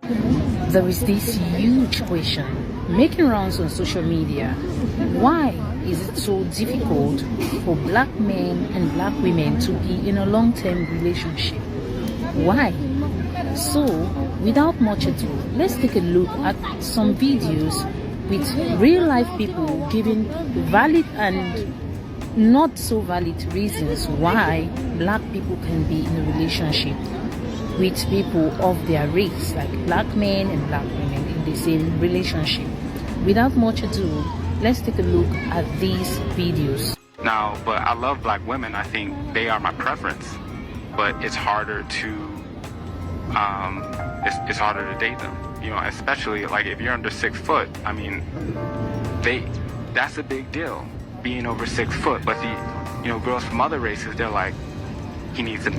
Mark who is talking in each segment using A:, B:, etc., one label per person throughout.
A: There is this huge question making rounds on social media. Why is it so difficult for black men and black women to be in a long-term relationship? Why? So, without much ado, let's take a look at some videos with real-life people giving valid and not so valid reasons why black people can be in a relationship with people of their race, like black men and black women in the same relationship. Without much ado, let's take a look at these videos.
B: Now, but I love black women. I think they are my preference, but it's harder to it's harder to date them, you know, especially like if you're under 6 foot. I mean, that's a big deal, being over 6 foot. But the, you know, girls from other races, they're like, he needs it.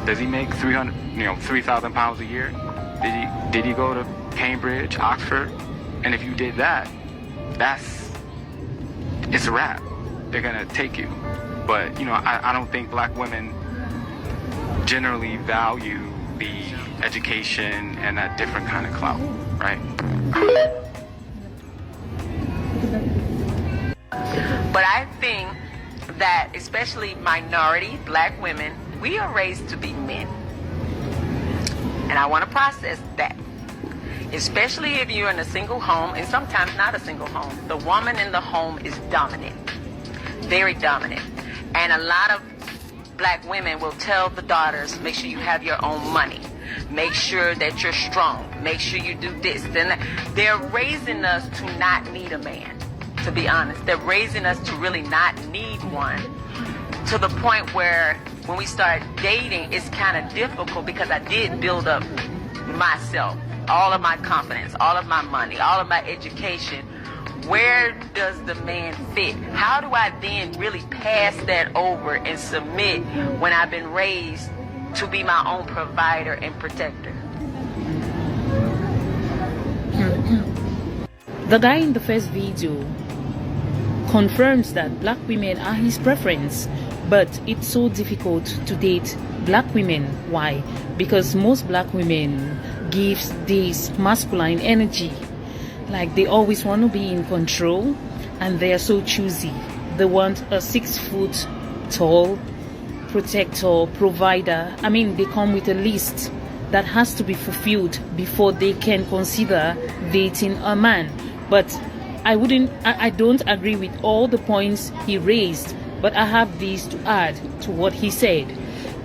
B: Does he make 3,000 pounds a year? Did he go to Cambridge, Oxford? And if you did that, it's a wrap. They're gonna take you. But you know, I don't think black women generally value the education and that different kind of clout, right?
C: But I think that especially minority black women, we are raised to be men. And I want to process that. Especially if you're in a single home, and sometimes not a single home. The woman in the home is dominant. Very dominant. And a lot of black women will tell the daughters, make sure you have your own money. Make sure that you're strong. Make sure you do this. Then they're raising us to not need a man, to be honest. They're raising us to really not need one. To the point where when we start dating, it's kind of difficult because I did build up myself, all of my confidence, all of my money, all of my education. Where does the man fit? How do I then really pass that over and submit when I've been raised to be my own provider and protector?
A: The guy in the first video confirms that black women are his preference, but it's so difficult to date black women. Why? Because most black women gives this masculine energy, like they always want to be in control, and they are so choosy. They want a 6 foot tall protector, provider. I mean, they come with a list that has to be fulfilled before they can consider dating a man. But I don't agree with all the points he raised, but I have this to add to what he said.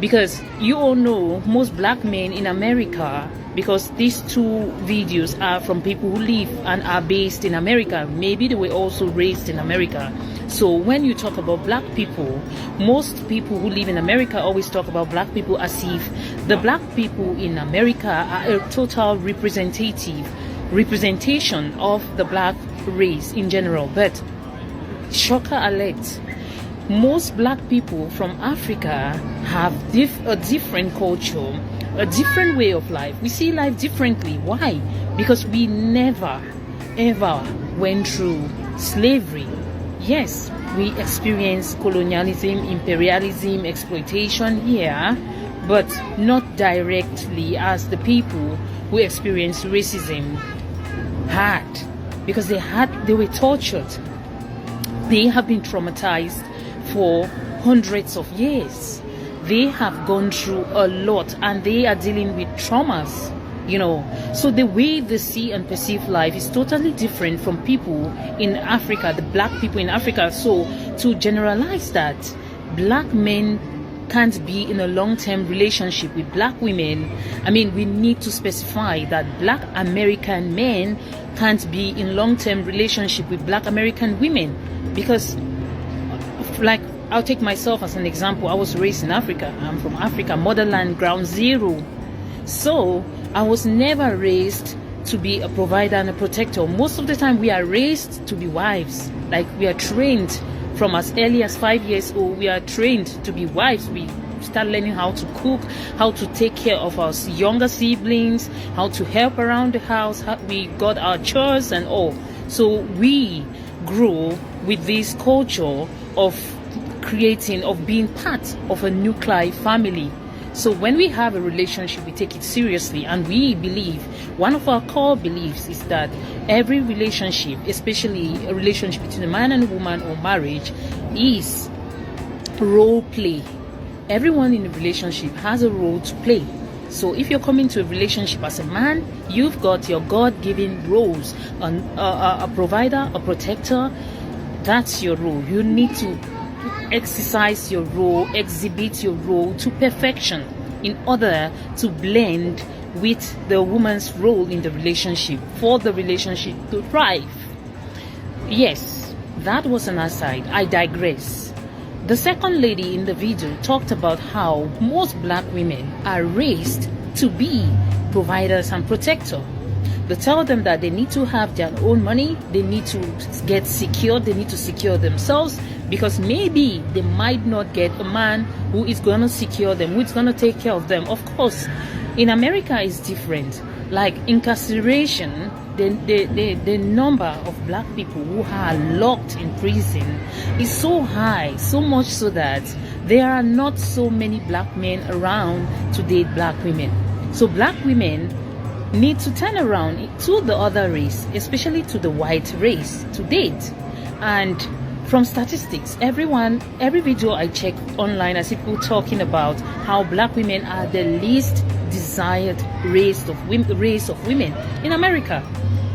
A: Because you all know most black men in America, because these two videos are from people who live and are based in America. Maybe they were also raised in America. So when you talk about black people, most people who live in America always talk about black people as if the black people in America are a total representation of the black race in general. But shocker alert, most black people from Africa have a different culture, a different way of life. We see life differently. Why? Because we never ever went through slavery. Yes, we experienced colonialism, imperialism, exploitation here, but not directly as the people who experienced racism had, because they were tortured. They have been traumatized for hundreds of years. They have gone through a lot and they are dealing with traumas, you know. So the way they see and perceive life is totally different from people in Africa, the black people in Africa. So to generalize that black men can't be in a long-term relationship with black women, I mean, we need to specify that black American men can't be in long-term relationship with black American women. Because, like, I'll take myself as an example. I was raised in Africa. I'm from Africa, motherland, ground zero. So I was never raised to be a provider and a protector. Most of the time we are raised to be wives. Like, we are trained from as early as 5 years old. We are trained to be wives. We start learning how to cook, how to take care of our younger siblings, how to help around the house. We got our chores and all. So we grow with this culture of being part of a nuclear family. So when we have a relationship, we take it seriously, and we believe, one of our core beliefs is that every relationship, especially a relationship between a man and a woman or marriage, is role play. Everyone in a relationship has a role to play. So if you're coming to a relationship as a man, you've got your God-given roles, a provider, a protector. That's your role. You need to exercise your role, exhibit your role to perfection in order to blend with the woman's role in the relationship for the relationship to thrive. Yes, that was an aside. I digress. The second lady in the video talked about how most black women are raised to be providers and protectors. They tell them that they need to have their own money, they need to get secured, they need to secure themselves, because maybe they might not get a man who is going to secure them, who is going to take care of them. Of course, in America is different. Like incarceration, the number of black people who are locked in prison is so high, so much so that there are not so many black men around to date black women. So black women need to turn around to the other race, especially to the white race, to date. And from statistics, every video I check online, I see people talking about how black women are the least desired race of women in America,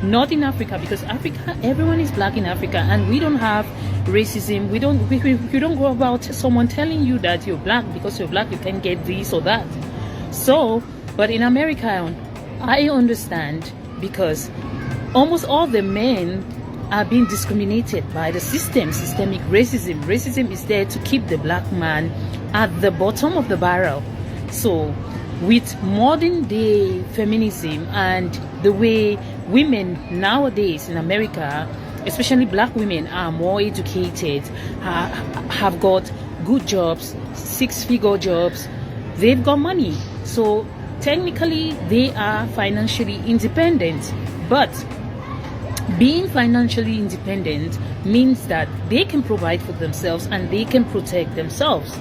A: not in Africa, because Africa, everyone is black in Africa, and we don't have racism. We don't go about someone telling you that you're black because you're black you can get this or that. So, but in America, I understand, because almost all the men are being discriminated by the system, systemic racism. Racism is there to keep the black man at the bottom of the barrel. So with modern day feminism and the way women nowadays in America, especially black women, are more educated, have got good jobs, 6-figure jobs, they've got money. So technically they are financially independent. But being financially independent means that they can provide for themselves and they can protect themselves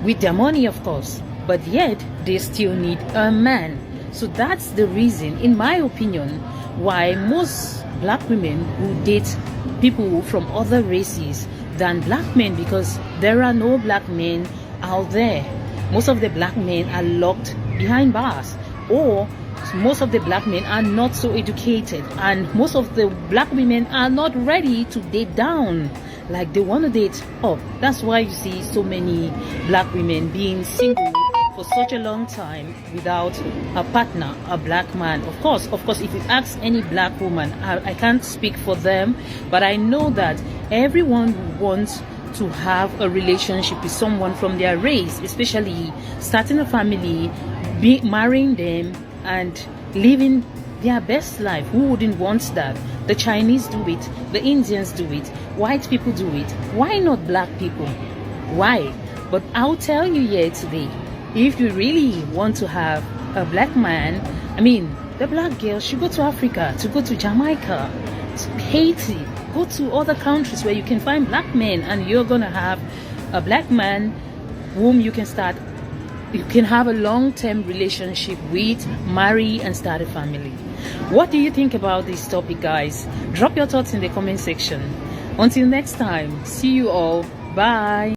A: with their money, of course, but yet they still need a man. So that's the reason, in my opinion, why most black women who date people from other races than black men, because there are no black men out there. Most of the black men are locked behind bars, or most of the black men are not so educated, and most of the black women are not ready to date down, like they want to date up. That's why you see so many black women being single for such a long time without a partner, a black man. Of course, if you ask any black woman, I can't speak for them, but I know that everyone wants to have a relationship with someone from their race, especially starting a family, marrying them, and living their best life. Who wouldn't want that? The Chinese do it, the Indians do it, white people do it. Why not black people? Why? But I'll tell you here today, if you really want to have a black man, the black girl should go to Africa, to go to Jamaica, to Haiti, go to other countries where you can find black men, and you're gonna have a black man whom you can have a long-term relationship with, marry, and start a family. What do you think about this topic, guys? Drop your thoughts in the comment section. Until next time, see you all. Bye.